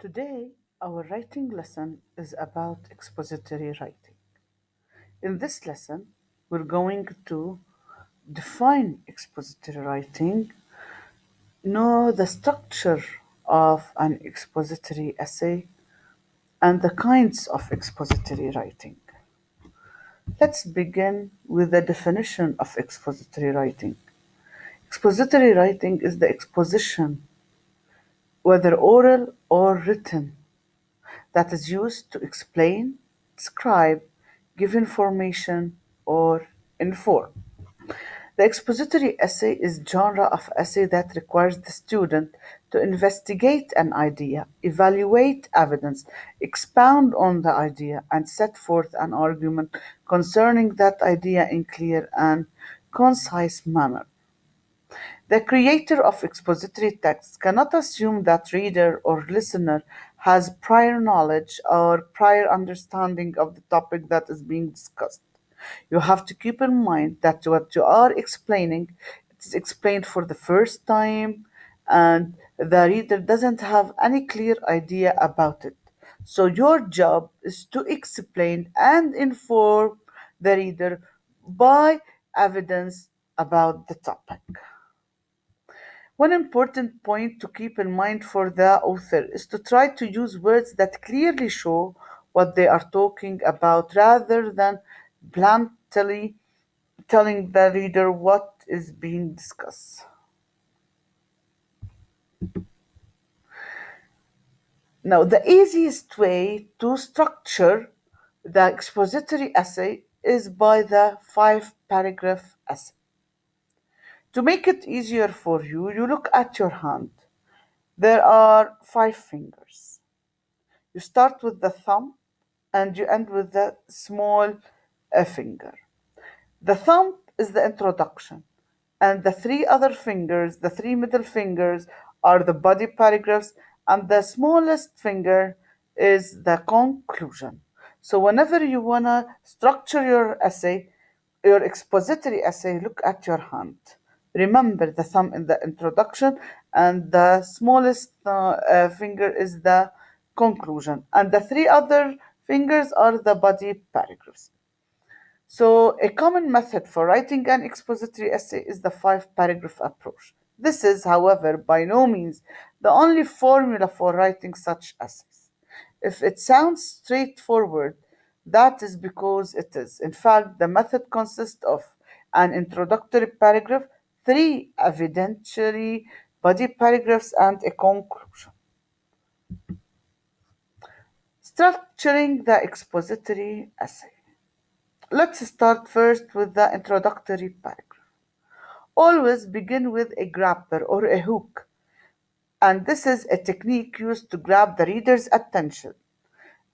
Today, our writing lesson is about expository writing. In this lesson, we're going to define expository writing, know the structure of an expository essay, and the kinds of expository writing. Let's begin with the definition of expository writing. Expository writing is the exposition, whether oral or written, that is used to explain, describe, give information, or inform. The expository essay is genre of essay that requires the student to investigate an idea, evaluate evidence, expound on the idea, and set forth an argument concerning that idea in clear and concise manner. The creator of expository texts cannot assume that reader or listener has prior knowledge or prior understanding of the topic that is being discussed. You have to keep in mind that what you are explaining it is explained for the first time and the reader doesn't have any clear idea about it. So your job is to explain and inform the reader by evidence about the topic. One important point to keep in mind for the author is to try to use words that clearly show what they are talking about rather than bluntly telling the reader what is being discussed. Now, the easiest way to structure the expository essay is by the five paragraph essay. To make it easier for you, you look at your hand. There are five fingers. You start with the thumb and you end with the small finger. The thumb is the introduction, and the three other fingers, the three middle fingers, are the body paragraphs, and the smallest finger is the conclusion. So, whenever you want to structure your essay, your expository essay, look at your hand. Remember the thumb in the introduction, and the smallest finger is the conclusion, and the three other fingers are the body paragraphs. So, a common method for writing an expository essay is the five paragraph approach. This is, however, by no means the only formula for writing such essays. If it sounds straightforward, that is because it is. In fact, the method consists of an introductory paragraph, three evidentiary body paragraphs, and a conclusion. Structuring the expository essay. Let's start first with the introductory paragraph. Always begin with a grabber or a hook, and this is a technique used to grab the reader's attention.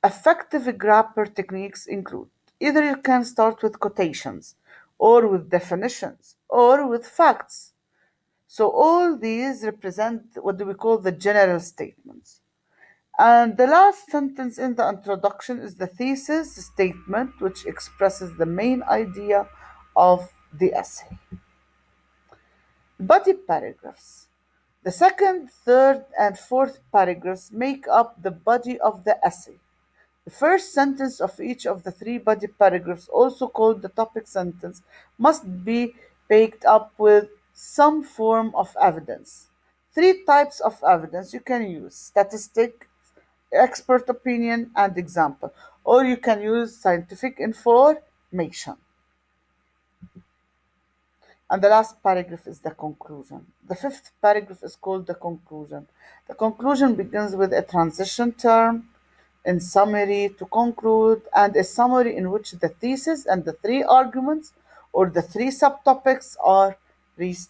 Effective grabber techniques include either you can start with quotations, or with definitions, or with facts. So, all these represent what do we call the general statements. And the last sentence in the introduction is the thesis statement, which expresses the main idea of the essay. Body paragraphs. The second, third, and fourth paragraphs make up the body of the essay. The first sentence of each of the three body paragraphs, also called the topic sentence, must be backed up with some form of evidence. Three types of evidence you can use: statistic, expert opinion, and example, or you can use scientific information. And the last paragraph is the conclusion. The fifth paragraph is called the conclusion. The conclusion begins with a transition term in summary to conclude, and a summary in which the thesis and the three arguments or the three subtopics are restated.